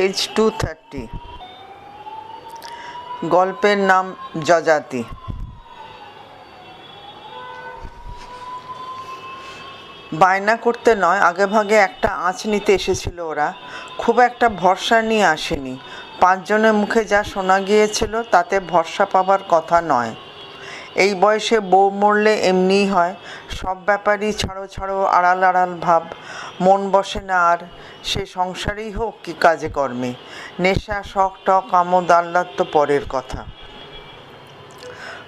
Page 230। গল্পের নাম যযাতি। বায়না করতে নয়, আগেভাগে একটা আঁচ নিতে এসেছিল ওরা। খুব একটা ভরসা নিয়ে আসেনি। 5 জনের মুখে যা শোনা গিয়েছিল তাতে ভরসা পাবার কথা নয়। এই বয়সে বউ মরলে এমনিই হয়, সব ব্যাপারই ছাড়ো ছাড়ো, আড়াল আড়াল ভাব, মন বসে না আর। সে সংসারেই হোক কি কাজে কর্মে। নেশা, শখ টক, আমোদ আহ্লাদ তো পরের কথা।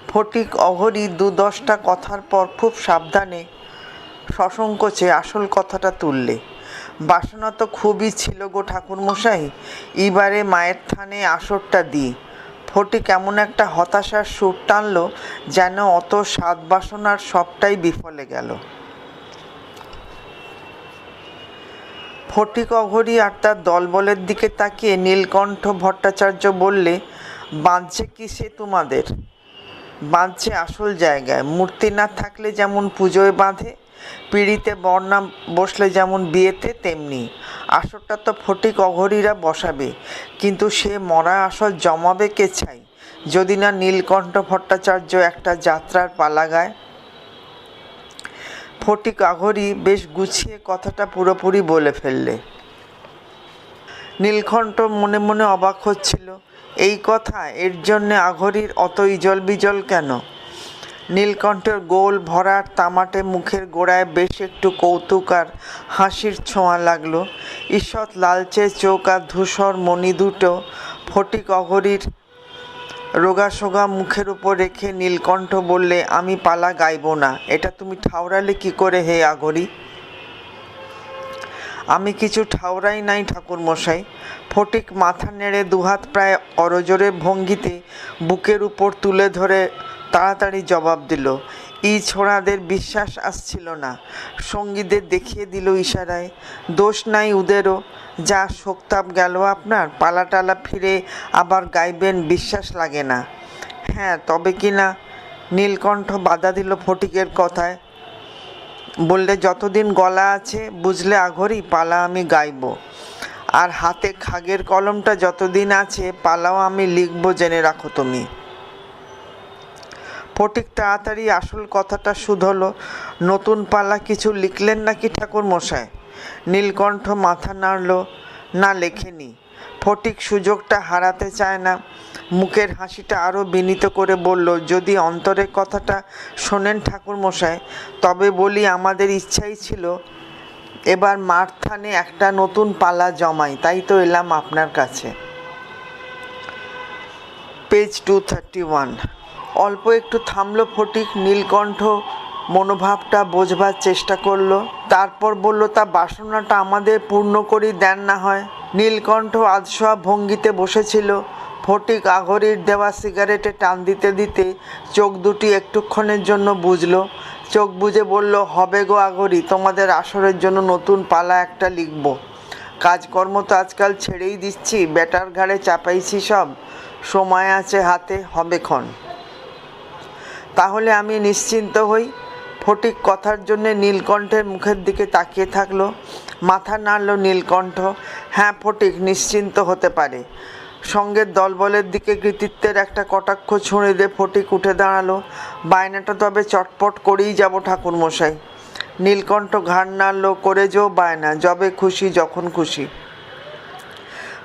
ফটিক অঘরি 2-10টা কথার পর খুব সাবধানে সসংকোচে আসল কথাটা তুললে। বাসনা তো খুবই ছিল গো ঠাকুরমশাই, এবারে মায়ের থানে আসরটা দিই। ফটিক এমন একটা হতাশার সুর টানল যেন অত সাত বাসনার সবটাই বিফলে গেল। ফটিক অঘরি আর তার দলবলের দিকে তাকিয়ে নীলকণ্ঠ ভট্টাচার্য বললে, বাঁধছে কিসে তোমাদের? বাঁধছে আসল জায়গায়। মূর্তি না থাকলে যেমন পুজোয় বাঁধে, পিঁড়িতে বর না বসলে যেমন বিয়েতে, তেমনি আসরটা তো ফটিক অঘরিরা বসাবে, কিন্তু সে মরা আসর জমাবে কে চাই, যদি না নীলকণ্ঠ ভট্টাচার্য একটা যাত্রার পালা গায়। ফটিক অঘরি বেশ গুছিয়ে কথাটা পুরোপুরি বলে ফেললে। নীলকণ্ঠ মনে মনে অবাক হচ্ছিল, এই কথা, এর জন্যে অঘরির অত ইজল বিজল কেন? নীলকণ্ঠের গোল ভরার তামাটে মুখের গোড়ায় বেশ একটু কৌতুক আর হাসির ছোঁয়া লাগলো। ঈষৎ লালচে চোখ আর ধূসর মণি দুটো ফটিক অঘরির রোগাসোগা মুখের উপর রেখে নীলকণ্ঠ বললে, আমি পালা গাইব না। এটা তুমি ঠাউরালে কি করে হে অঘরি? আমি কিছু ঠাউরাই নাই ঠাকুরমশাই। ফটিক মাথা নেড়ে দুহাত প্রায় করজোড়ে ভঙ্গিতে বুকের উপর তুলে ধরে তাড়াতাড়ি জবাব দিল। ছোড়াদের বিশ্বাস আসছিল না। সঙ্গীদের দেখিয়ে দিল ইশারায়, দোষ নাই উদেরও, যা শোকতাপ গেল আপনার, পালা টালা ফিরে আবার গাইবেন, বিশ্বাস লাগে না। হ্যাঁ, তবে কি না? নীলকণ্ঠ বাধা দিল ফটিকের কথায়, বললে, যতদিন গলা আছে বুঝলে অঘরি, পালা আমি গাইব, আর হাতে খাগের কলমটা যতদিন আছে পালাও আমি লিখব, জেনে রাখো তুমি। ফটিক তাড়াতাড়ি আসল কথাটা শুধলো, নতুন পালা কিছু লিখলেন নাকি ঠাকুরমশাই? নীলকণ্ঠ মাথা নাড়ল, না লেখেনি। ফটিক সুযোগটা হারাতে চায় না। মুখের হাসিটা আরও বিনীত করে বলল, যদি অন্তরের কথাটা শোনেন ঠাকুরমশাই, তবে বলি, আমাদের ইচ্ছাই ছিল এবার মার থানে একটা নতুন পালা জমাই, তাই তো এলাম আপনার কাছে। পেজ 231। অল্প একটু থামল ফটিক। নীলকণ্ঠ মনোভাবটা বোঝবার চেষ্টা করলো, তারপর বলল, তা বাসনাটা আমাদের পূর্ণ করি দেন না হয়। নীলকণ্ঠ আধশোয়া ভঙ্গিতে বসেছিল। ফটিক অঘরির দেওয়া সিগারেটে টান দিতে দিতে চোখ দুটি একটুক্ষণের জন্য বুঝল। চোখ বুজে বলল, হবে গো অঘরি, তোমাদের আসরের জন্য নতুন পালা একটা লিখব। কাজকর্ম তো আজকাল ছেড়েই দিচ্ছি, বেটার ঘাড়ে চাপাইছি সব, সময় আছে হাতে, হবে ক্ষণ। তাহলে আমি নিশ্চিন্ত হই। ফটিক কথার জন্যে নীলকণ্ঠের মুখের দিকে তাকিয়ে থাকলো। মাথা নাড়ল নীলকণ্ঠ। হ্যাঁ ফটিক, নিশ্চিন্ত হতে পারে। সঙ্গের দলবলের দিকে কৃতিত্বের একটা কটাক্ষ ছুঁড়ে দিয়ে ফটিক উঠে দাঁড়ালো। বায়নাটা তবে চটপট করেই যাব ঠাকুরমশাই। নীলকণ্ঠ ঘাড় নাড়ল, করে যেও বায়না, যবে খুশি যখন খুশি।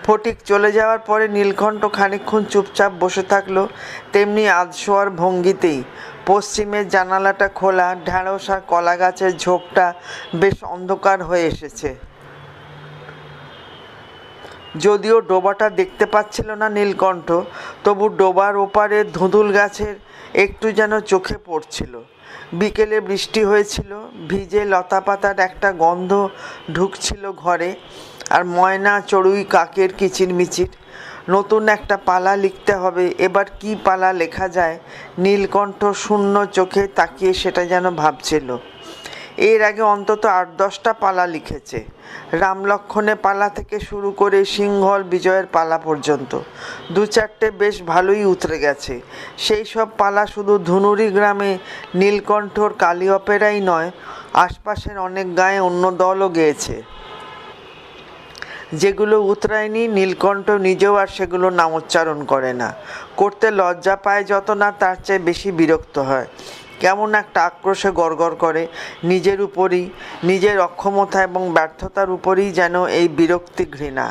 ফটিক চলে যাওয়ার পরে নীলকণ্ঠ খানিকক্ষণ চুপচাপ বসে থাকলো, তেমনি আধশোয়ার ভঙ্গিতেই। পশ্চিমের জানালাটা খোলা, ঢ্যাঁড়স আর কলা গাছের ঝোপটা বেশ অন্ধকার হয়ে এসেছে। যদিও ডোবাটা দেখতে পাচ্ছিল না নীলকণ্ঠ, তবু ডোবার ওপারে ধুঁদুল গাছের একটু যেন চোখে পড়ছিল। বিকেলে বৃষ্টি হয়েছিল, ভিজে লতাপাতার একটা গন্ধ ঢুকছিল ঘরে, আর ময়না চড়ুই কাকের কিচিরমিচির। নতুন একটা পালা লিখতে হবে। এবার কি পালা লেখা যায়? নীলকণ্ঠ শূন্য চোখে তাকিয়ে সেটা যেন ভাবছিল। এর আগে অন্তত 8-10টা পালা লিখেছে। রামলক্ষণের পালা থেকে শুরু করে সিংহল বিজয়ের পালা পর্যন্ত 2-4টে বেশ ভালোই উতরে গেছে। সেই সব পালা শুধু ধুনুরি গ্রামে নীলকণ্ঠর কালী অপেরাই নয়, আশপাশের অনেক গায়ে অন্য দলও গেয়েছে। যেগুলো উতরায়নি নীলকণ্ঠ নিজেও আর সেগুলো নামোচ্চারণ করে না। করতে লজ্জা পায় যত না, তার চেয়ে বেশি বিরক্ত হয়। কেমন একটা আক্রোশে গড়গড় করে নিজের উপরই, নিজের অক্ষমতা এবং ব্যর্থতার উপরই যেন এই বিরক্তি, ঘৃণা।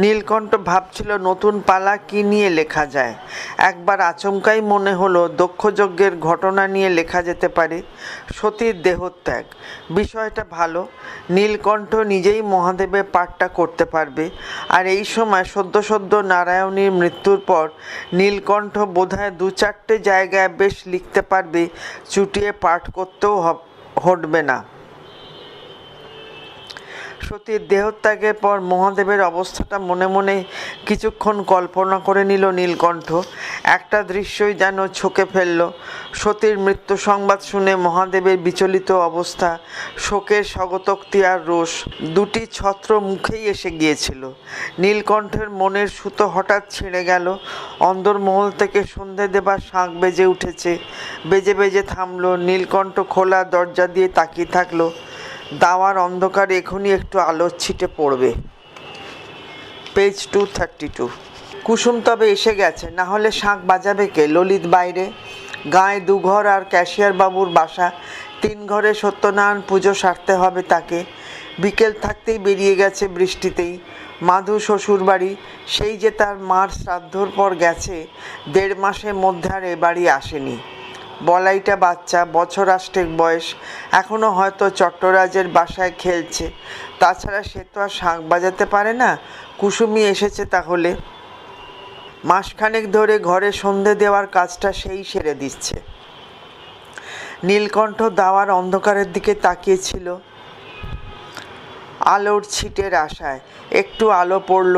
নীলকণ্ঠ ভাবছিল নতুন পালা কি নিয়ে লেখা যায়। একবার আচমকাই মনে হলো দক্ষযজ্ঞের ঘটনা নিয়ে লেখা যেতে পারে। সতীর দেহত্যাগ, বিষয়টা ভালো। নীলকণ্ঠ নিজেই মহাদেবের পাঠটা করতে পারবে। আর এই সময় সদ্য সদ্য নারায়ণীর মৃত্যুর পর নীলকণ্ঠ বোধহয় 2-4টে জায়গায় বেশ লিখতে পারবে, চুটিয়ে পাঠ করতেও হটবে না। সতীর দেহত্যাগের পর মহাদেবের অবস্থাটা মনে মনে কিছুক্ষণ কল্পনা করে নিল নীলকণ্ঠ। একটা দৃশ্যই যেন ছকে ফেলল। সতীর মৃত্যু সংবাদ শুনে মহাদেবের বিচলিত অবস্থা, শোকের স্বগতোক্তি আর রোষ, দুটি ছত্র মুখেই এসে গিয়েছিল। নীলকণ্ঠের মনের সুতো হঠাৎ ছিঁড়ে গেল। অন্দরমহল থেকে সন্ধে দেবার শাঁখ বেজে উঠেছে। বেজে বেজে থামল। নীলকণ্ঠ খোলা দরজা দিয়ে তাকিয়ে থাকলো। দাওয়ার অন্ধকারে এখনই একটু আলোর ছিটে পড়বে। পেজ 232। কুসুম তবে এসে গেছে, না হলে শাঁখ বাজাবে কে? ললিত বাইরে, গায়ে 2 ঘর আর ক্যাশিয়ার বাবুর বাসা, 3 ঘরে সত্যনারায়ণ পুজো সারতে হবে তাকে। বিকেল থাকতেই বেরিয়ে গেছে বৃষ্টিতেই। মাধু শ্বশুর বাড়ি, সেই যে তার মার শ্রাদ্ধর পর গেছে, 1.5 মাসের মধ্যে আর এ বাড়ি আসেনি। বলাইটা বাচ্চা, বছর 8 বয়স, এখনও হয়তো চট্টরাজের বাসায় খেলছে। তাছাড়া সে তো আর শাঁখ বাজাতে পারে না। কুসুমই এসেছে তাহলে। মাসখানেক ধরে ঘরে সন্ধে দেওয়ার কাজটা সেই সেরে দিচ্ছে। নীলকণ্ঠ দাওয়ার অন্ধকারের দিকে তাকিয়েছিল আলোর ছিটের আশায়। একটু আলো পড়ল।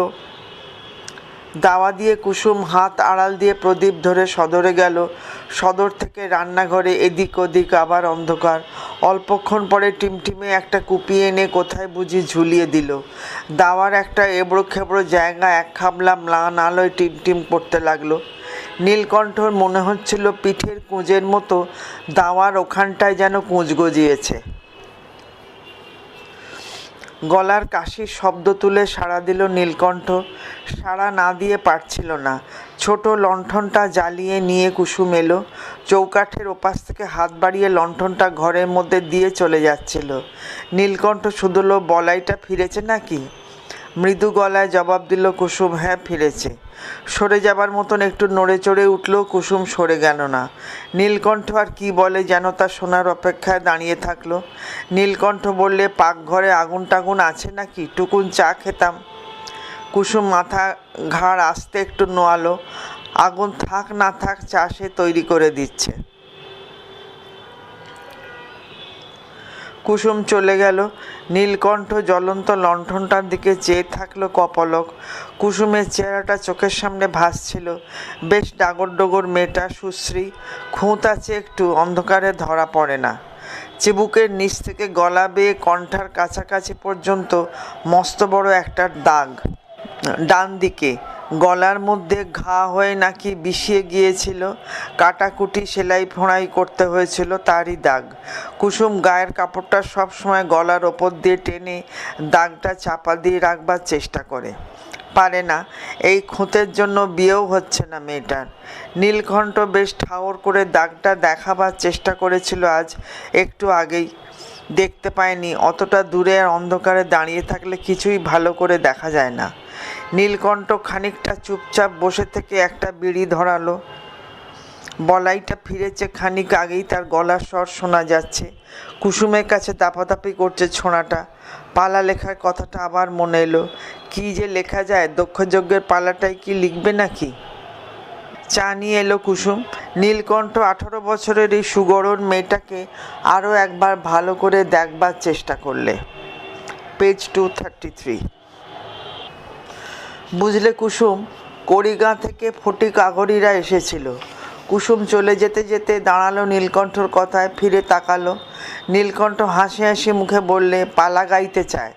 দাওয়া দিয়ে কুসুম হাত আড়াল দিয়ে প্রদীপ ধরে সদরে গেল। সদর থেকে রান্নাঘরে, এদিক ওদিক আবার অন্ধকার। অল্পক্ষণ পরে টিমটিমে একটা কুপি এনে কোথায় বুঝি ঝুলিয়ে দিল। দাওয়ার একটা এবড়ো খেবড়ো জায়গা এক খাবলা ম্লান আলোয় টিমটিম করতে লাগলো। নীলকণ্ঠর মনে হচ্ছিল পিঠের কুঁজের মতো দাওয়ার ওখানটায় যেন কুঁজ গজিয়েছে। গলার কাশির শব্দ তুলে সাড়া দিল নীলকণ্ঠ। সাড়া না দিয়ে পারছিল না। ছোট লণ্ঠনটা জ্বালিয়ে নিয়ে কুসুম এলো। চৌকাঠের ওপাশ থেকে হাত বাড়িয়ে লণ্ঠনটা ঘরের মধ্যে দিয়ে চলে যাচ্ছিল। নীলকণ্ঠ শুধল, বলাইটা ফিরেছে নাকি? মৃদু গলায় জবাব দিল কুসুম, হ্যাঁ ফিরেছে। সরে যাবার মতন একটু নড়ে চড়ে উঠলেও কুসুম সরে গেল না। নীলকণ্ঠ আর কি বলে যেন তা শোনার অপেক্ষায় দাঁড়িয়ে থাকলো। নীলকণ্ঠ বললে, পাকঘরে আগুন টাগুন আছে নাকি? টুকুন চা খেতাম। কুসুম মাথা ঘাড় আস্তে একটু নোয়ালো। আগুন থাক না থাক, চা সে তৈরি করে দিচ্ছে। কুসুম চলে গেল। নীলকণ্ঠ জ্বলন্ত লণ্ঠনটার দিকে চেয়ে থাকলো কপলক। কুসুমের চেহারাটা চোখের সামনে ভাসছিল। বেশ ডাগর ডোগর মেয়েটা, সুশ্রী, খুঁত আছে একটু, অন্ধকারে ধরা পড়ে না। চিবুকের নিচ থেকে গলা বেয়ে কণ্ঠার কাছাকাছি পর্যন্ত মস্ত বড় একটা দাগ। ডান দিকে গলার মধ্যে ঘা হয়ে নাকি বিষিয়ে গিয়েছিল। কাটাকুটি সেলাই ফোঁড়াই করতে হয়েছিল, তারই দাগ। কুসুম গায়ের কাপড়টা সব সময় গলার ওপর দিয়ে টেনে দাগটা চাপা দিয়ে রাখবার চেষ্টা করে। পারে না। এই খুঁতের জন্য বিয়েও হচ্ছে না মেয়েটার। নীলকণ্ঠ বেশ ঠাওর করে দাগটা দেখাবার চেষ্টা করেছিল আজ একটু আগেই। দেখতে পায়নি। অতটা দূরে আর অন্ধকারে দাঁড়িয়ে থাকলে কিছুই ভালো করে দেখা যায় না। নীলকণ্ঠ খানিকটা চুপচাপ বসে থেকে একটা বিড়ি ধরালো। বলাইটা ফিরেছে খানিক আগেই, তার গলার স্বর শোনা যাচ্ছে। কুসুমের কাছে দাপাদাপি করছে ছোঁড়াটা। পালা লেখার কথাটা আবার মনে এলো। কী যে লেখা যায়, দক্ষযজ্ঞের পালাটাই কি লিখবে নাকি? চা নিয়ে এলো কুসুম। নীলকণ্ঠ 18 বছরের এই সুগরণ মেয়েটাকে আরও একবার ভালো করে দেখবার চেষ্টা করলে। পেজ 233। বুঝলে কুসুম, কড়িগাঁ থেকে ফটিক আগরীরা এসেছিল। কুসুম চলে যেতে যেতে দাঁড়ালো নীলকণ্ঠর কথায়, ফিরে তাকালো। নীলকণ্ঠ হাসি হাসি মুখে বললে, পালা গাইতে চায়,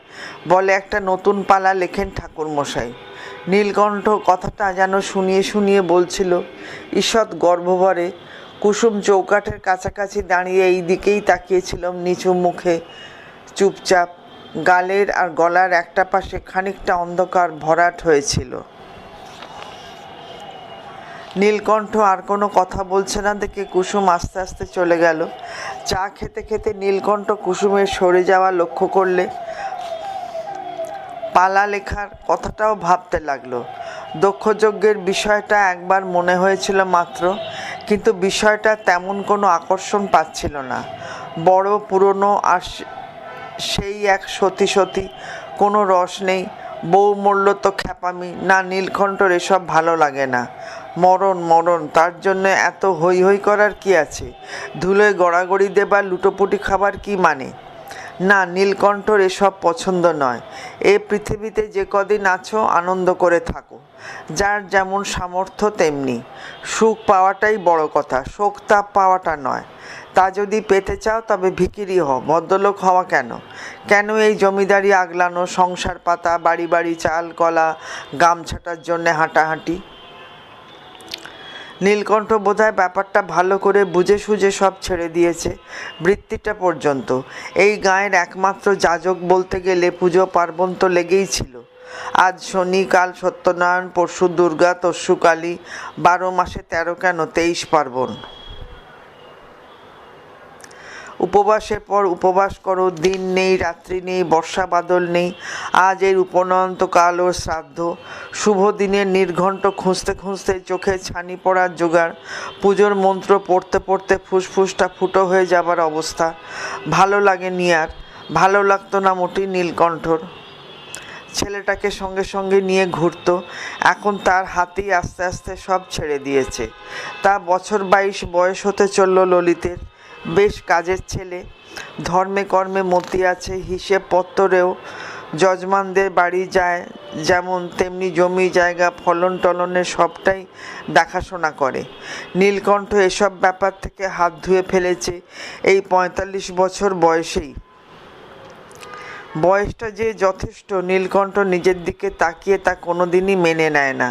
বলে একটা নতুন পালা লেখেন ঠাকুরমশাই। নীলকণ্ঠ কথাটা যেন শুনিয়ে শুনিয়ে বলছিল। ঈষৎ গর্বভরে কুসুম চৌকাঠের কাছাকাছি দাঁড়িয়ে এই দিকেই তাকিয়েছিল নিচু মুখে, চুপচাপ। গালের আর গলার একটা পাশে খানিকটা অন্ধকার ভরাট হয়েছিল। নীলকণ্ঠ আর কোনো কথা বলছে না দেখে কুসুম আস্তে আস্তে চলে গেল। চা খেতে খেতে নীলকণ্ঠ কুসুমের সরে যাওয়া লক্ষ্য করলে পালা লেখার কথাটাও ভাবতে লাগলো। দক্ষযজ্ঞের বিষয়টা একবার মনে হয়েছিল মাত্র, কিন্তু বিষয়টা তেমন কোনো আকর্ষণ পাচ্ছিল না। বড় পুরনো আর সেই এক সতী সতী, কোনো রস নেই। বউ মরল তো খ্যাপামি না, নীলকণ্ঠর এসব ভালো লাগে না। মরণ মরণ, তার জন্য এত হৈ হৈ করার কি আছে? ধুলোয় গড়াগড়ি দেবার লুটোপুটি খাবার কি মানে? না, নীলকণ্ঠর এসব পছন্দ নয়। এ পৃথিবীতে যে কদিন আছো আনন্দ করে থাকো, যার যেমন সামর্থ্য তেমনি। সুখ পাওয়াটাই বড় কথা, শোক তাপ পাওয়াটা নয়। তা যদি পেতে চাও তবে ভিখিরি হও, ভদ্রলোক হওয়া কেন? কেন এই জমিদারি আগলানো, সংসার পাতা, বাড়ি বাড়ি চাল কলা, গামছাটার জন্যে হাঁটাহাঁটি? নীলকণ্ঠ বোধহয় ব্যাপারটা ভালো করে বুঝে সুঝে সব ছেড়ে দিয়েছে, বৃত্তিটা পর্যন্ত। এই গাঁয়ের একমাত্র যাজক বলতে গেলে পুজো পার্বণ তো লেগেই ছিল। আজ শনি, কাল সত্যনারায়ণ, পরশু দুর্গা, তরশু কালী, 12 মাসে 13 কেন 23 পার্বণ। উপবাসের পর উপবাস করো, দিন নেই রাত্রি নেই, বর্ষা বাদল নেই। আজ এর উপনয়ন্তকাল ও শ্রাদ্ধ। শুভ দিনের নির্ঘণ্ট খুঁজতে খুঁজতে চোখে ছানি পড়ার জোগাড়। পুজোর মন্ত্র পড়তে পড়তে ফুসফুসটা ফুটো হয়ে যাবার অবস্থা। ভালো লাগেনি আর, ভালো লাগতো না মোটেই নীলকণ্ঠর। ছেলেটাকে সঙ্গে সঙ্গে নিয়ে ঘুরতো, এখন তার হাতেই আস্তে আস্তে সব ছেড়ে দিয়েছে। তা বছর 22 বয়স হতে চলল ললিতের। বেশ কাজের ছেলে, ধর্মে কর্মে মতি আছে, হিসেব পত্তরেও যজমানদের বাড়ি যায় যেমন তেমনি জমি জায়গা ফলন টলনের সবটাই দেখাশোনা করে। নীলকণ্ঠ এসব ব্যাপার থেকে হাত ধুয়ে ফেলেছে এই 45 বছর বয়সেই। বয়সটা যে যথেষ্ট নীলকণ্ঠ নিজের দিকে তাকিয়ে তা কোনোদিনই মেনে নেয় না।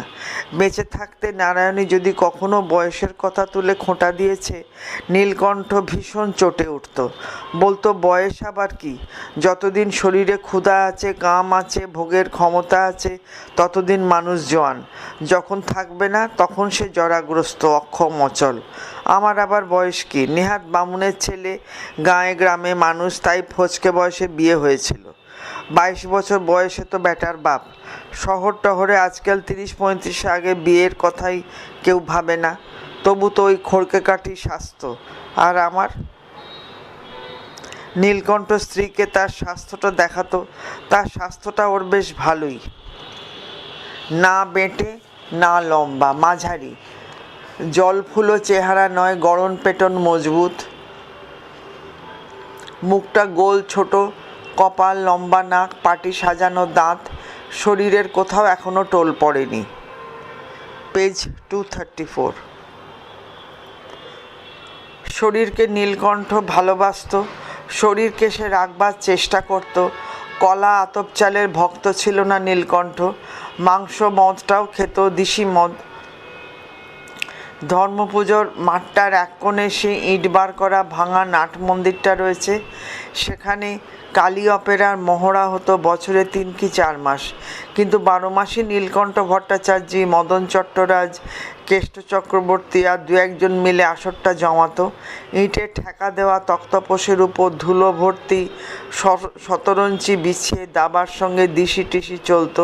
বেঁচে থাকতে নারায়ণী যদি কখনো বয়সের কথা তুলে খোঁটা দিয়েছে, নীলকণ্ঠ ভীষণ চটে উঠত। বলতো বয়স আবার কি, যতদিন শরীরে ক্ষুধা আছে, কাম আছে, ভোগের ক্ষমতা আছে, ততদিন মানুষ জোয়ান। যখন থাকবে না তখন সে জরাগ্রস্ত, অক্ষম, অচল। আমার আবার বয়স কি? নেহাত বামুনের ছেলে, গাঁয়ে গ্রামে মানুষ, তাই ফচকে বয়সে বিয়ে হয়েছিল। 22 বছর বয়সে তো বেটার বাপ। শহর টহরে আজকাল 30-35 আগে বিয়ের কথাই কেউ ভাবে না। তবু তো ওই খড়কে কাঠি স্বাস্থ্য। আর আমার? নীলকণ্ঠ স্ত্রীকে তার স্বাস্থ্যটা দেখাতো। তার স্বাস্থ্যটা ওর বেশ ভালোই, না বেঁটে না লম্বা, মাঝারি। জলফুলো চেহারা নয়, গড়ন পেটন মজবুত, মুখটা গোল ছোট, কপাল, লম্বা নাক, পাটি সাজানো দাঁত, শরীরের কোথাও এখনো টোল পড়েনি। পেজ 234। শরীরকে নীলকণ্ঠ ভালোবাসত, শরীরকে সে রাখবার চেষ্টা করত। কলা আতপ চালের ভক্ত ছিল না নীলকণ্ঠ। মাংস মদটাও খেত, দিশি মদ। ধর্মপুজোর মাঠটার এক কোণে সে ইট বার করা ভাঙা নাট মন্দিরটা রয়েছে। সেখানে কালী অপেরার মহড়া হতো বছরে 3 কি 4 মাস। কিন্তু 12 মাসই নীলকণ্ঠ ভট্টাচার্য, মদন চট্টরাজ, কেষ্ট চক্রবর্তী আর 2-1 মিলে আসরটা জমাতো। ইটের ঠেকা দেওয়া তক্তপোষের উপর ধুলো ভর্তি শতরঞ্চি বিছিয়ে দাবার সঙ্গে দিশি টিশি চলত।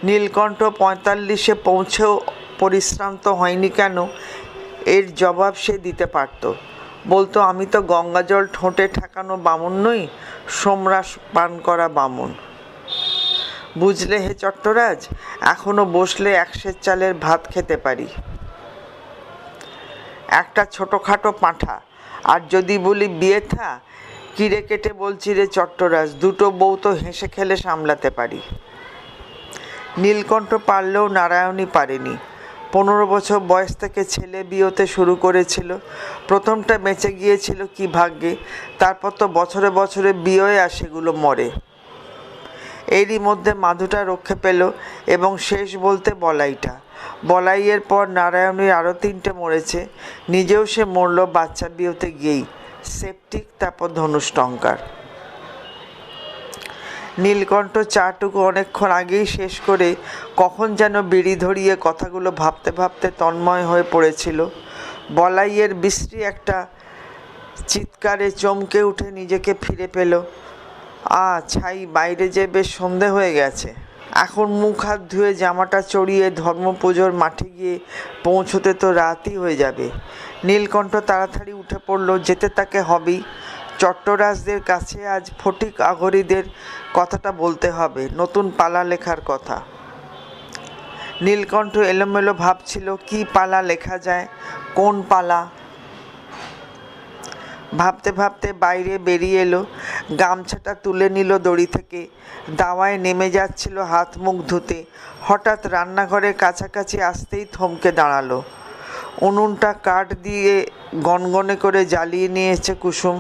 নীলকণ্ঠ 45-এ পৌঁছেও পরিশ্রান্ত হয়নি কেন, এর জবাব সে দিতে পারত। বলতো, আমি তো গঙ্গাজল ঠোঁটে ঠেকানো বামুন নই, সোমরাস পান করা বামুন। বুঝলে হে চট্টরাজ, এখনো বসলে 1 সের চালের ভাত খেতে পারি। একটা ছোটোখাটো পাঁঠা, আর যদি বলি বিয়ে থা, কিরে কেটে বলছি রে চট্টরাজ, 2টো বউ তো হেসে খেলে সামলাতে পারি। নীলকণ্ঠ পারলেও নারায়ণী পারেনি। 15 বছর বয়স থেকে ছেলে বিয়েতে শুরু করেছিল। প্রথমটা বেঁচে গিয়েছিল কি ভাগ্যে, তারপর তো বছরে বছরে বিয়ে আর সেগুলো মরে। এরই মধ্যে মাধুটা রক্ষে পেল, এবং শেষ বলতে বলাইটা। বলাইয়ের পর নারায়ণীর আরও 3টে মরেছে, নিজেও সে মরল বাচ্চা বিয়েতে গিয়েই। সেপটিক, তারপর ধনুষ্টঙ্কার। নীলকণ্ঠ চাটুকু অনেকক্ষণ আগেই শেষ করে কখন যেন বিড়ি ধরিয়ে কথাগুলো ভাবতে ভাবতে তন্ময় হয়ে পড়েছিল। বলাইয়ের বিশ্রী একটা চিৎকারে চমকে উঠে নিজেকে ফিরে পেল। ছাই, বাইরে যে বেশ সন্ধে হয়ে গেছে। এখন মুখ হাত ধুয়ে জামাটা চড়িয়ে ধর্মপুজোর মাঠে গিয়ে পৌঁছতে তো রাতই হয়ে যাবে। নীলকণ্ঠ তাড়াতাড়ি উঠে পড়ল, যেতে তাকে হবেই। চট্টরাজদের কাছে আজ ফটিক আগরীদের কথাটা বলতে হবে, নতুন পালা লেখার কথা। নীলকণ্ঠ এলোমেলো ভাবছিল কি পালা লেখা যায়, কোন পালা। ভাবতে ভাবতে বাইরে বেরিয়ে এলো, গামছাটা তুলে নিল দড়ি থেকে, দাওয়ায় নেমে যাচ্ছিল হাত মুখ ধুতে। হঠাৎ রান্নাঘরের কাছাকাছি আসতেই থমকে দাঁড়ালো। উনুনটা কাঠ দিয়ে গনগনে করে জ্বালিয়ে নিয়েছে কুসুম।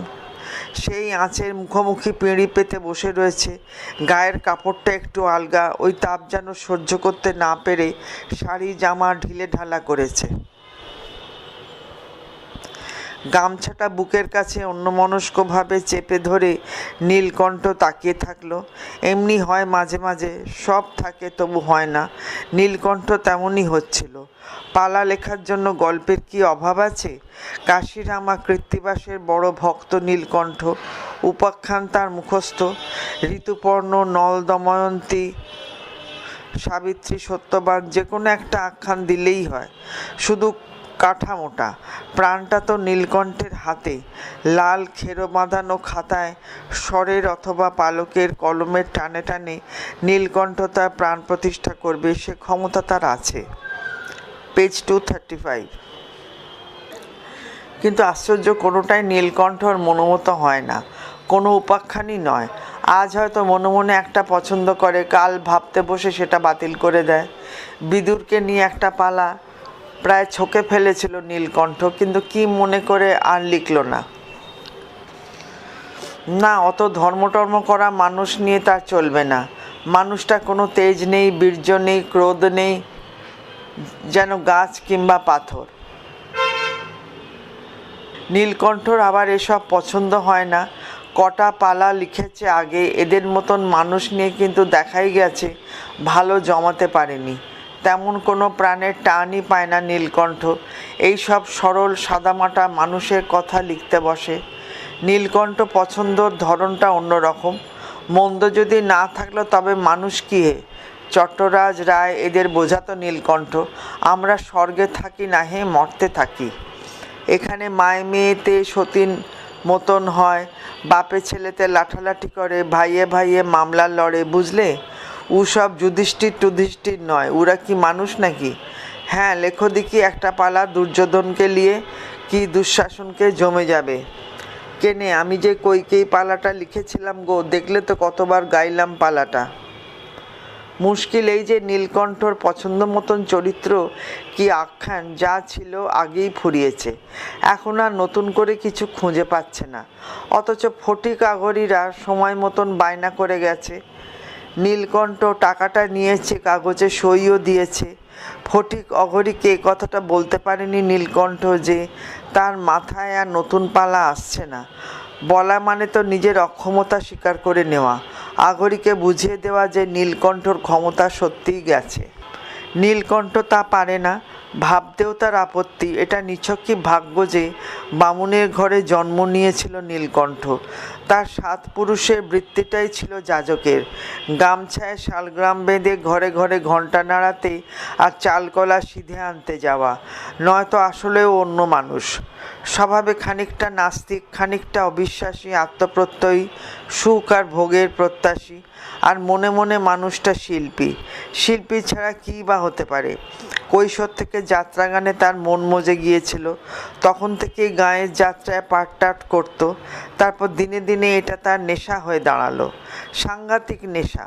সেই আঁচের মুখোমুখি পিঁড়ি পেতে বসে রয়েছে। গায়ের কাপড়টা একটু আলগা, ওই তাপ যেন সহ্য করতে না পেরে শাড়ি জামা ঢিলে ঢালা করেছে। গামছাটা বুকের কাছে অন্যমনস্কভাবে চেপে ধরে নীলকণ্ঠ তাকিয়ে থাকলো। এমনি হয় মাঝে মাঝে, সব থাকে তবু হয় না। নীলকণ্ঠ তেমনই হচ্ছিল। পালা লেখার জন্য গল্পের কি অভাব আছে? কাশিরামা কৃত্তিবাসের বড় ভক্ত নীলকণ্ঠ। উপাখ্যান তার মুখস্থ। ঋতুপর্ণ, নল দময়ন্তী, সাবিত্রী, সত্যবান, যে কোনো একটা আখ্যান দিলেই হয়। শুধু কাঠামোটা, প্রাণটা তো নীলকণ্ঠের হাতে। লাল খেরো বাঁধানো খাতায় স্বরের অথবা পালকের কলমের টানে টানে নীলকণ্ঠ তার প্রাণ প্রতিষ্ঠা করবে, সে ক্ষমতা তার আছে। পেজ 235। কিন্তু আশ্চর্য, কোনোটাই নীলকণ্ঠর মনোমতো হয় না, কোনো উপাখ্যানই নয়। আজ হয়তো মনে মনে একটা পছন্দ করে, কাল ভাবতে বসে সেটা বাতিল করে দেয়। বিদুরকে নিয়ে একটা পালা প্রায় ছকে ফেলেছিল নীলকণ্ঠ, কিন্তু কি মনে করে আর লিখল না। না, অত ধর্মটর্ম করা মানুষ নিয়ে তার চলবে না। মানুষটা কোনো তেজ নেই, বীর্য নেই, ক্রোধ নেই, যেন গাছ কিংবা পাথর। নীলকণ্ঠর আবার এসব পছন্দ হয় না। কটা পালা লিখেছে আগে, এদের মতন মানুষ নিয়ে কিন্তু দেখাই গেছে ভালো জমাতে পারেনি। তেমন কোনো প্রাণের টানই পায় না নীলকণ্ঠ। এই সব সরল সাদামাটা মানুষের কথা লিখতে বসে। নীলকণ্ঠ পছন্দর ধরনটা অন্যরকম। মন্দ যদি না থাকলো তবে মানুষ কি হে? চট্টরাজ রায় এদের বোঝাতো নীলকণ্ঠ, আমরা স্বর্গে থাকি না হে, মর্তে থাকি। এখানে মায় মেয়েতে সতীন মতন হয়, বাপে ছেলেতে লাঠালাঠি করে, ভাইয়ে ভাইয়ে মামলা লড়ে, বুঝলে? সব যুধিষ্ঠির টুধিষ্ঠির নয়। ওরা কি মানুষ নাকি? হ্যাঁ, লেখো দেখি একটা পালা দুর্যোধনকে নিয়ে, কি দুঃশাসনকে জমে যাবে। কেনে, আমি যে কইকেই পালাটা লিখেছিলাম গো, দেখলে তো কতবার গাইলাম পালাটা। মুশকিল এই যে নীলকণ্ঠর পছন্দ মতন চরিত্র কি আখ্যান যা ছিল আগেই ফুরিয়েছে, এখন আর নতুন করে কিছু খুঁজে পাচ্ছে না। অথচ ফটিক আগরীরা সময় মতন বায়না করে গেছে। নীলকণ্ঠ টাকাটা নিয়েছে, কাগজে সইও দিয়েছে। ফটিক অঘরীকে কথাটা বলতে পারেনি নীলকণ্ঠ যে তার মাথায় আর নতুন পালা আসছে না। বলা মানে তো নিজের অক্ষমতা স্বীকার করে নেওয়া, আগরীকে বুঝিয়ে দেওয়া যে নীলকণ্ঠর ক্ষমতা সত্যিই গেছে। নীলকণ্ঠ তা পারে না, ভাবতেও তার আপত্তি। এটা নিছকই ভাগ্য যে বামুনের ঘরে জন্ম নিয়েছিল নীলকণ্ঠ। তার 7 পুরুষের বৃত্তিটাই ছিল যাজকের। গামছায় শালগ্রাম বেঁধে ঘরে ঘরে ঘণ্টা নাড়াতে আর চালকলা সিধে আনতে যাওয়া, নয়তো আসলেও অন্য মানুষ। স্বভাবে খানিকটা নাস্তিক, খানিকটা অবিশ্বাসী, আত্মপ্রত্যয়ী, সুখ আর ভোগের প্রত্যাশী। আর মনে মনে মানুষটা শিল্পী। শিল্পী ছাড়া কী বা হতে পারে? কৈশোর থেকে যাত্রাগানে তার মন মজে গিয়েছিল। তখন থেকেই গাঁয়ের যাত্রায় পাঠটাট করত। তারপর দিনে দিনে এটা তার নেশা হয়ে দাঁড়ালো, সাংঘাতিক নেশা।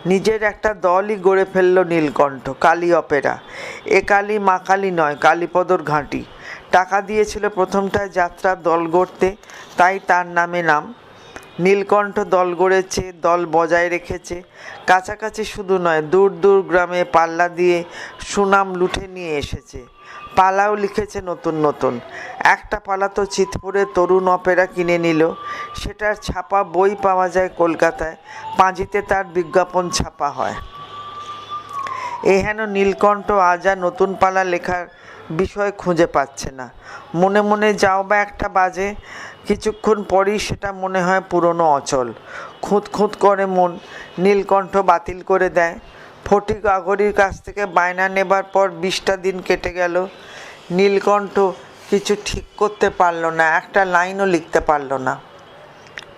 নিজের একটা দলই গড়ে ফেলল নীলকণ্ঠ, কালী অপেরা। এ কালী মা কালী নয়, কালীপদর ঘাঁটি। টাকা দিয়েছিল প্রথমটায় যাত্রার দল গড়তে, তাই তার নামে নাম। নীলকণ্ঠ দল গড়েছে, দল বজায় রেখেছে। কাছাকাছি শুধু নয়, দূর দূর গ্রামে পাল্লা দিয়ে সুনাম লুঠে নিয়ে এসেছে। পালাও লিখেছে নতুন নতুন। একটা পালা তো চিতপুরে তরুণ অপেরা কিনে নিল, সেটার ছাপা বই পাওয়া যায় কলকাতায়, পাঁজিতে তার বিজ্ঞাপন ছাপা হয়। হেন নীলকণ্ঠ আজ আর নতুন পালা লেখার বিষয় খুঁজে পাচ্ছে না। মনে মনে যাও বা একটা বাজে, কিছুক্ষণ পরই সেটা মনে হয় পুরনো অচল। খুঁত খুঁত করে মন, নীলকণ্ঠ বাতিল করে দেয়। ফটিক আগরির কাছ থেকে বায়না নেবার পর 20টা দিন কেটে গেল। নীলকণ্ঠ কিছু ঠিক করতে পারল না, একটা লাইনও লিখতে পারল না।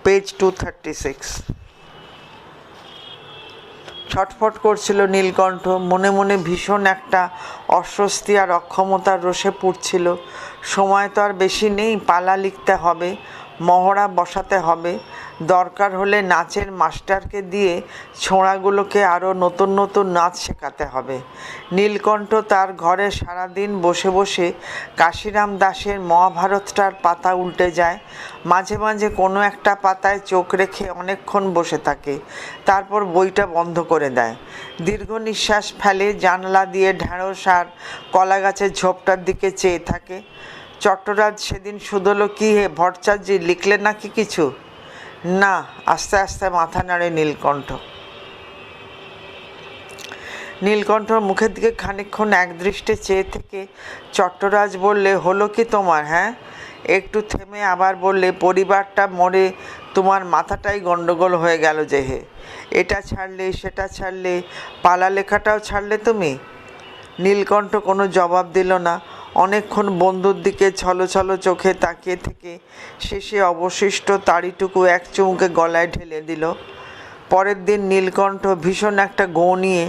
পেজ 236। ছটফট করছিল নীলকণ্ঠ, মনে মনে ভীষণ একটা অস্বস্তি আর অক্ষমতার রোষে পুড়ছিল। সময় তো আর বেশি নেই, পালা লিখতে হবে, মহড়া বসাতে হবে, দরকার হলে নাচের মাস্টারকে দিয়ে ছোঁড়াগুলোকে আরও নতুন নতুন নাচ শেখাতে হবে। নীলকণ্ঠ তার ঘরে সারাদিন বসে বসে কাশিরাম দাসের মহাভারতটার পাতা উল্টে যায়। মাঝে মাঝে কোনো একটা পাতায় চোখ রেখে অনেকক্ষণ বসে থাকে, তারপর বইটা বন্ধ করে দেয়। দীর্ঘ নিঃশ্বাস ফেলে, জানলা দিয়ে ঢেঁড়স আর কলা গাছের ঝোপটার দিকে চেয়ে থাকে। চট্টরাজ সেদিন শুধলো, কি হে ভট্টাচার্য, লিখলে নাকি কিছু? না। আস্তে আস্তে মাথা নাড়ে নীলকণ্ঠ। নীলকণ্ঠর মুখের দিকে খানিকক্ষণ একদৃষ্টে চেয়ে থেকে চট্টরাজ বললে, হলো কি তোমার? হ্যাঁ। একটু থেমে আবার বললে, পরিবারটা মরে তোমার মাথাটাই গণ্ডগোল হয়ে গেল যে হে। এটা ছাড়লে সেটা ছাড়লে, পালা লেখাটাও ছাড়লে তুমি। নীলকণ্ঠ কোনো জবাব দিল না। অনেকক্ষণ বন্ধুর দিকে ছলছল চোখে তাকিয়ে থেকে শেষে অবশিষ্ট তাড়িটুকু এক চুমুকে গলায় ঢেলে দিল। পরের দিন নীলকণ্ঠ ভীষণ একটা গো নিয়ে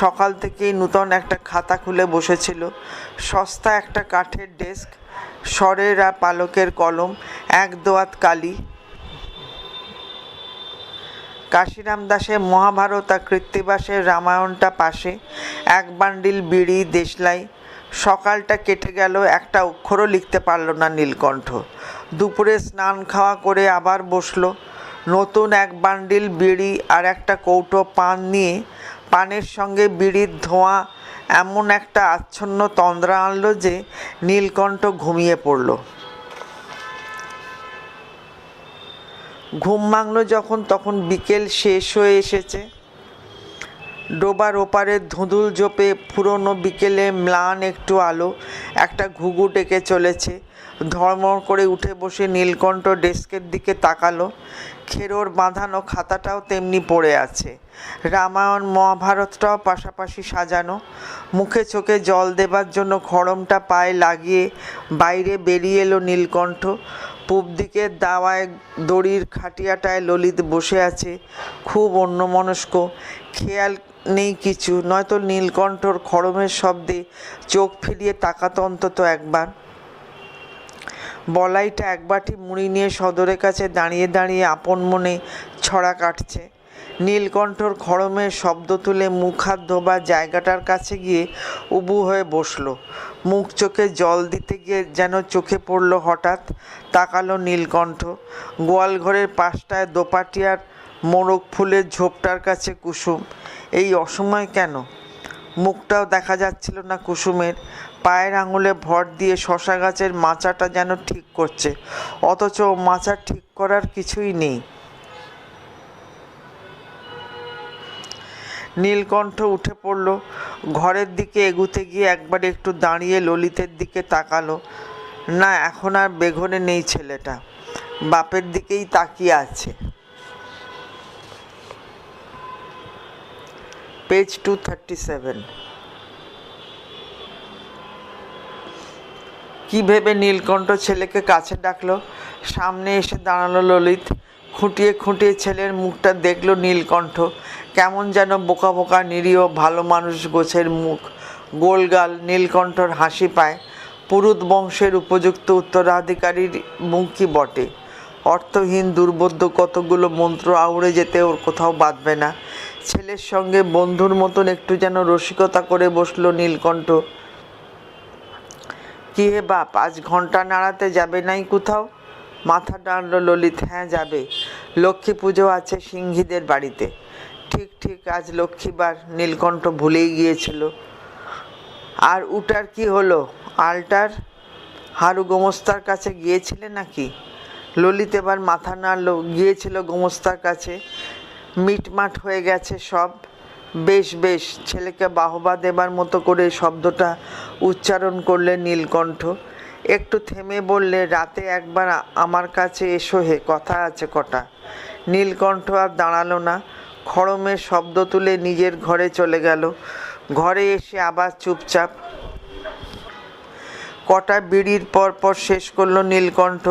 সকাল থেকেই নূতন একটা খাতা খুলে বসেছিল। সস্তা একটা কাঠের ডেস্ক, স্বরের আর পালকের কলম, এক দোয়াত কালি, কাশিরাম দাসের মহাভারত আর কৃত্তিবাসের রামায়ণটা পাশে, এক বান্ডিল বিড়ি, দেশলাই। সকালটা কেটে গেল, একটা অক্ষরও লিখতে পারল না নীলকণ্ঠ। দুপুরে স্নান খাওয়া করে আবার বসলো। নতুন এক বান্ডিল বিড়ি আর একটা কৌটো পান নিয়ে পানের সঙ্গে বিড়ির ধোঁয়া এমন একটা আচ্ছন্ন তন্দ্রা আনলো যে নীলকণ্ঠ ঘুমিয়ে পড়ল। ঘুম ভাঙল যখন তখন বিকেল শেষ হয়ে এসেছে। ডোবার ওপারে ধুঁধুল জোপে ফুরনো বিকেলে ম্লান একটু আলো, একটা ঘুঘু ডেকে চলেছে। ধড়মড় করে উঠে বসে নীলকণ্ঠ ডেস্কের দিকে তাকালো। খেরোর বাঁধানো খাতাটাও তেমনি পড়ে আছে, রামায়ণ মহাভারতটাও পাশাপাশি সাজানো। মুখে চোখে জল দেবার জন্য খড়মটা পায়ে লাগিয়ে বাইরে বেরিয়ে এলো নীলকণ্ঠ। পূব দিকের দাওয়ায় দড়ির খাটিয়াটায় ললিত বসে আছে, খুব অন্যমনস্ক, খেয়াল নেই কিছু, নয়তো নীলকণ্ঠর খড়মের শব্দে চোখ ফিরিয়ে তাকাতো অন্তত একবার। বলাইটা এক বাটি মুড়ি নিয়ে সদরের কাছে দাঁড়িয়ে দাঁড়িয়ে আপন মনে ছড়া কাটছে। নীলকণ্ঠর খড়মের শব্দ তুলে মুখ হাত ধোবার জায়গাটার কাছে গিয়ে উবু হয়ে বসলো। মুখ চোখে জল দিতে গিয়ে যেন চোখে পড়ল হঠাৎ। তাকালো নীলকণ্ঠ। গোয়ালঘরের পাশটায় দোপাটিয়ার মোরগ ফুলের ঝোপটার কাছে কুসুম। এই অসময় কেন? মুখটাও দেখা যাচ্ছিল না কুসুমের। পায়ের আঙুলে ভর দিয়ে শশা গাছের মাচাটা যেন ঠিক করছে, অথচ মাচা ঠিক করার কিছুই নেই। নীলকণ্ঠ উঠে পড়ল। ঘরের দিকে এগুতে গিয়ে একবার একটু দাঁড়িয়ে ললিতের দিকে তাকালো। না, এখন আর বেঘরে নেই ছেলেটা, বাপের দিকেই তাকিয়ে আছে। পেজ 237। কি ভেবে নীলকণ্ঠ ছেলেকে কাছে ডাকলো। সামনে এসে দাঁড়ালো ললিত। খুঁটিয়ে খুঁটিয়ে ছেলের মুখটা দেখলো নীলকণ্ঠ। কেমন যেন বোকা বোকা নিরীহ ভালো মানুষ গোছের মুখ, গোলগাল। নীলকণ্ঠর হাসি পায়। পুরুত বংশের উপযুক্ত উত্তরাধিকারীর মুখই বটে। অর্থহীন দুর্বোধ্য কতগুলো মন্ত্র আউড়ে যেতে ওর কোথাও বাঁধবে না। ছেলের সঙ্গে বন্ধুর মতন একটু যেন রসিকতা করে বসলো নীলকণ্ঠ। কি হে বাপ, আজ ঘন্টা নাড়াতে যাবে নাই কোথাও? মাথা টানল ললিত। হ্যাঁ যাবে, লক্ষ্মী পুজো আছে সিংহীদের বাড়িতে। ঠিক ঠিক, আজ লক্ষ্মীবার, নীলকণ্ঠ ভুলেই গিয়েছিল। আর উটার কি হলো? আল্টার হারু গোমস্তার কাছে গিয়েছিলে নাকি? ললিত এবার মাথা নাড়ল। গিয়েছিল গোমস্তার কাছে। মিটমাট হয়ে গেছে সব। বেশ বেশ, ছেলেকে বাহবা দেবার মতো করে শব্দটা উচ্চারণ করলে নীলকণ্ঠ। একটু থেমে বললে, রাতে একবার আমার কাছে এসো হে, কথা আছে কটা। নীলকণ্ঠ আর দাঁড়ালো না, খড়মের শব্দ তুলে নিজের ঘরে চলে গেল। ঘরে এসে আবার চুপচাপ। কটা বিড়ির পর পর শেষ করলো নীলকণ্ঠ।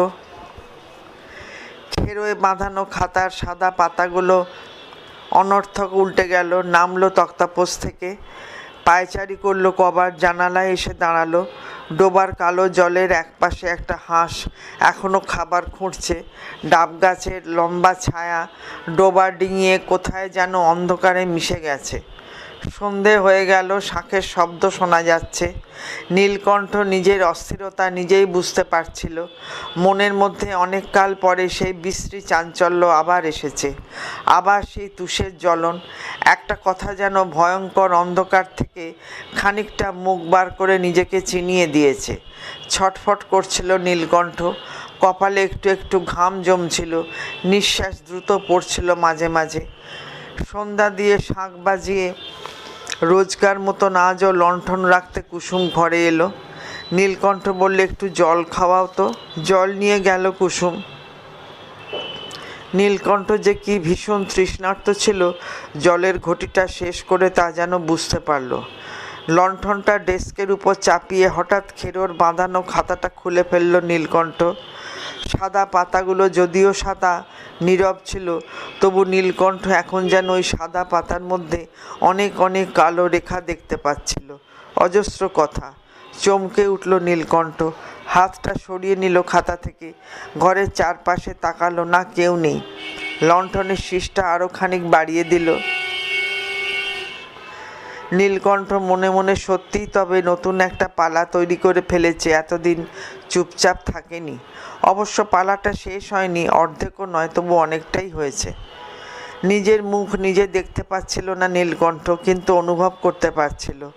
খেরোয় বাঁধানো খাতার সাদা পাতাগুলো অনর্থক উল্টে গেল। নামলো তক্তাপোষ থেকে, পায়চারি করলো কবার, জানালায় এসে দাঁড়ালো। ডোবার কালো জলের একপাশে একটা হাঁস এখনো খাবার খুঁড়ছে। ডাব গাছের লম্বা ছায়া ডোবা ডিঙিয়ে কোথায় যেন অন্ধকারে মিশে গেছে। সন্ধে হয়ে গেল, শাঁখের শব্দ শোনা যাচ্ছে। নীলকণ্ঠ নিজের অস্থিরতা নিজেই বুঝতে পারছিল। মনের মধ্যে অনেক কাল পরে সেই বিশ্রী চাঞ্চল্য আবার এসেছে। আবার সেই তুষের জ্বলন। একটা কথা যেন ভয়ঙ্কর অন্ধকার থেকে খানিকটা মুখ বার করে নিজেকে চিনিয়ে দিয়েছে। ছটফট করছিল নীলকণ্ঠ। কপালে একটু একটু ঘাম জমছিল। নিঃশ্বাস দ্রুত পড়ছিল মাঝে মাঝে। সন্ধ্যা দিয়ে শাঁখ বাজিয়ে রোজকার মতো আজও লণ্ঠন রাখতে কুসুম ঘরে এলো। নীলকণ্ঠ বললে, একটু জল খাওয়াও তো। জল নিয়ে গেল কুসুম। নীলকণ্ঠ যে কি ভীষণ তৃষ্ণার্ত ছিল, জলের ঘটিটা শেষ করে তা যেন বুঝতে পারল। লণ্ঠনটা ডেস্কের উপর চাপিয়ে হঠাৎ খেরোর বাঁধানো খাতাটা খুলে ফেলল নীলকণ্ঠ। সাদা পাতাগুলো যদিও সাদা, নীরব ছিল, তবু নীলকণ্ঠ এখন যেন ওই সাদা পাতার মধ্যে অনেক অনেক কালো রেখা দেখতে পাচ্ছিল। অজস্র কথা। চমকে উঠল নীলকণ্ঠ। হাতটা সরিয়ে নিল খাতা থেকে। ঘরের চারপাশে তাকালো, না কেউ নেই। লণ্ঠনের শীষটা আরও খানিক বাড়িয়ে দিল। নীলকণ্ঠ মনে মনে সত্যিই তবে নতুন একটা পালা তৈরি করে ফেলেছে, এতদিন চুপচাপ থাকেনি। অবশ্য পালাটা শেষ হয়নি, অর্ধেকও নয়, তবু অনেকটাই হয়েছে। নিজের মুখ নিজে দেখতে পাচ্ছিল না নীলকণ্ঠ, কিন্তু অনুভব করতে পারছিল।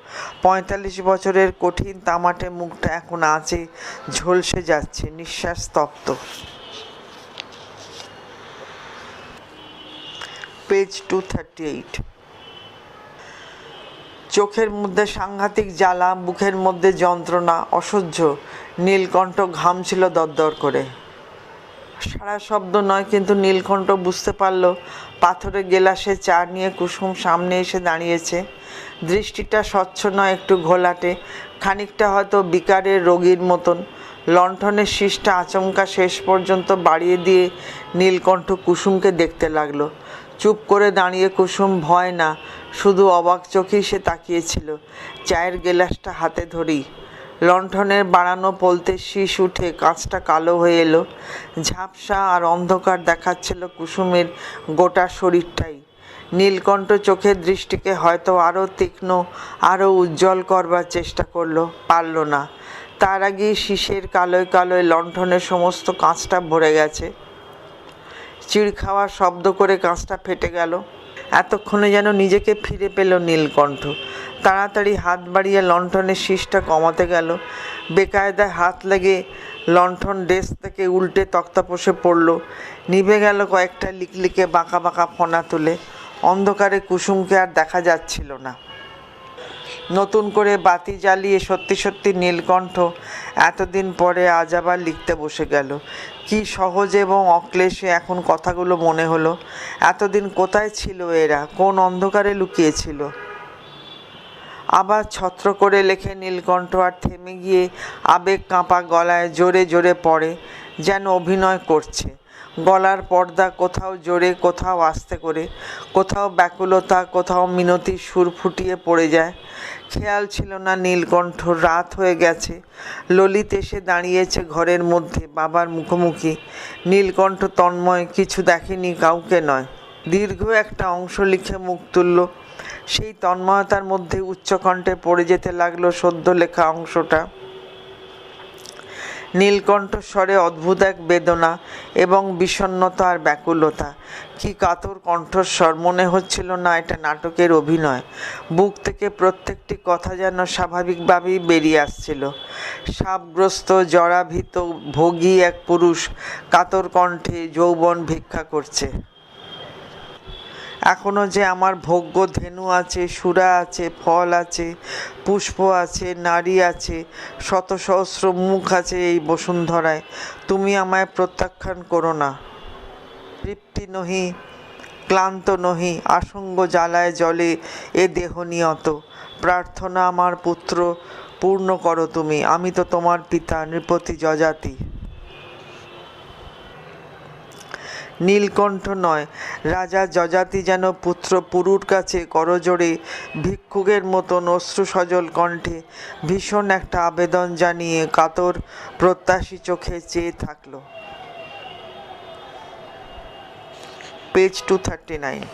৪৫ বছরের কঠিন তামাটে মুখটা এখন আঁচে ঝলসে যাচ্ছে, নিঃশ্বাস স্তব্ধ। পেজ 238। চোখের মধ্যে সাংঘাতিক জ্বালা, বুকের মধ্যে যন্ত্রণা অসহ্য। নীলকণ্ঠ ঘামছিল দরদর করে। সারা শব্দ নয়, কিন্তু নীলকণ্ঠ বুঝতে পারল পাথরের গেলাসে চা নিয়ে কুসুম সামনে এসে দাঁড়িয়েছে। দৃষ্টিটা স্বচ্ছ নয়, একটু ঘোলাটে, খানিকটা হয়তো বিকারের রোগীর মতন। লণ্ঠনের শীষটা আচমকা শেষ পর্যন্ত বাড়িয়ে দিয়ে নীলকণ্ঠ কুসুমকে দেখতে লাগলো। চুপ করে দাঁড়িয়ে কুসুম, ভয় না, শুধু অবাক চোখেই সে তাকিয়েছিল। চায়ের গেলাসটা হাতে ধরেই লণ্ঠনের বাড়ানো পলতে শীষ উঠে কাঁচটা কালো হয়ে এলো। ঝাপসা আর অন্ধকার দেখাচ্ছিল কুসুমের গোটা শরীরটাই। নীলকণ্ঠ চোখের দৃষ্টিকে হয়তো আরও তীক্ষ্ণ, আরও উজ্জ্বল করবার চেষ্টা করলো, পারল না। তার আগেই শীষের কালোয় কালোয় লণ্ঠনের সমস্ত কাঁচটা ভরে গেছে। চিড় খাওয়ার শব্দ করে কাঁচটা ফেটে গেল। এতক্ষণে যেন নিজেকে ফিরে পেল নীলকণ্ঠ। তাড়াতাড়ি হাত বাড়িয়ে লণ্ঠনের শীষটা কমাতে গেল। বেকায়দায় হাত লেগে লণ্ঠন ডেস্ক থেকে উল্টে তক্তাপোষে পড়ল। নিভে গেল কয়েকটা লিকলিকে বাঁকা বাঁকা ফণা তুলে। অন্ধকারে কুসুমকে আর দেখা যাচ্ছিল না। নতুন করে বাতি জ্বালিয়ে সত্যি সত্যি নীলকণ্ঠ এতদিন পরে আজ আবার লিখতে বসে গেল। কি সহজ এবং অক্লেশে এখন কথাগুলো মনে হলো। এতদিন কোথায় ছিল এরা? কোন অন্ধকারে লুকিয়েছিল? আবার ছত্র করে লেখে নীলকণ্ঠ, আর থেমে গিয়ে আবেগ কাঁপা গলায় জোরে জোরে পড়ে, যেন অভিনয় করছে। গলার পর্দা কোথাও জোরে, কোথাও আস্তে করে, কোথাও ব্যাকুলতা, কোথাও মিনতির সুর ফুটিয়ে পড়ে যায়। খেয়াল ছিল না নীলকণ্ঠ রাত হয়ে গেছে। ললিত এসে দাঁড়িয়েছে ঘরের মধ্যে, বাবার মুখোমুখি। নীলকণ্ঠ তন্ময়, কিছু দেখেনি, কাউকে নয়। দীর্ঘ একটা অংশ লিখে মুখ তুলল। সেই তন্ময়তার মধ্যে উচ্চকণ্ঠে পড়ে যেতে লাগলো সদ্য লেখা অংশটা। নীলকণ্ঠস্বরে অদ্ভুত এক বেদনা এবং বিষণ্ণতা আর ব্যাকুলতা। কি কাতর কণ্ঠস্বর, মনে হচ্ছিল না এটা নাটকের অভিনয়। বুক থেকে প্রত্যেকটি কথা যেন স্বাভাবিকভাবেই বেরিয়ে আসছিল। সাপগ্রস্ত জরাভীত ভোগী এক পুরুষ কাতর কণ্ঠে যৌবন ভিক্ষা করছে। এখনও যে আমার ভোগ্য ধেনু আছে, সুরা আছে, ফল আছে, পুষ্প আছে, নারী আছে, শত সহস্র মুখ আছে এই বসুন্ধরায়। তুমি আমায় প্রত্যাখ্যান করো না। তৃপ্তি নহি, ক্লান্ত নহি, আসঙ্গ জ্বালায় জলে এ দেহ নিয়ত। প্রার্থনা আমার পুত্র পূর্ণ করো তুমি। আমি তো তোমার পিতা নৃপতি যযাতি। নীলকণ্ঠ নয়, রাজা যযাতি যেন পুত্র পুরুর কাছে করজোড়ে ভিক্ষুকের মতন অশ্রুসজল কণ্ঠে ভীষণ একটা আবেদন জানিয়ে কাতর প্রত্যাশী চোখে চেয়ে থাকল। পেজ 239।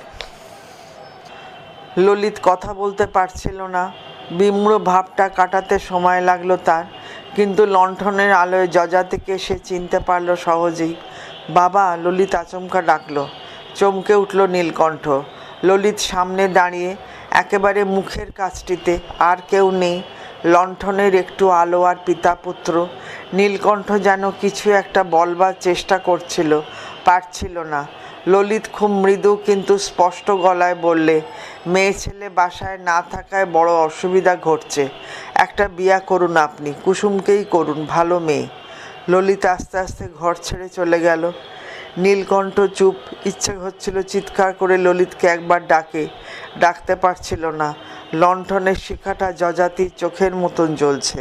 ললিত কথা বলতে পারছিল না। বিম্র ভাবটা কাটাতে সময় লাগলো তার, কিন্তু লণ্ঠনের আলোয় যযাতিকে সে চিনতে পারল সহজেই। বাবা, ললিত আচমকা ডাকল। চমকে উঠল নীলকণ্ঠ। ললিত সামনে দাঁড়িয়ে, একেবারে মুখের কাছটিতে, আর কেউ নেই, লণ্ঠনের একটু আলো আর পিতা পুত্র। নীলকণ্ঠ যেন কিছু একটা বলবার চেষ্টা করছিল, পারছিল না। ললিত খুব মৃদু কিন্তু স্পষ্ট গলায় বললে, মেয়ে ছেলে বাসায় না থাকায় বড় অসুবিধা ঘটছে। একটা বিয়া করুন আপনি, কুসুমকেই করুন, ভালো মেয়ে। ললিত আস্তে আস্তে ঘর ছেড়ে চলে গেল। নীলকণ্ঠ চুপ। ইচ্ছে হচ্ছিল চিৎকার করে ললিতকে একবার ডাকতে পারছিল না। লণ্ঠনের শিখাটা যযাতির চোখের মতন জ্বলছে।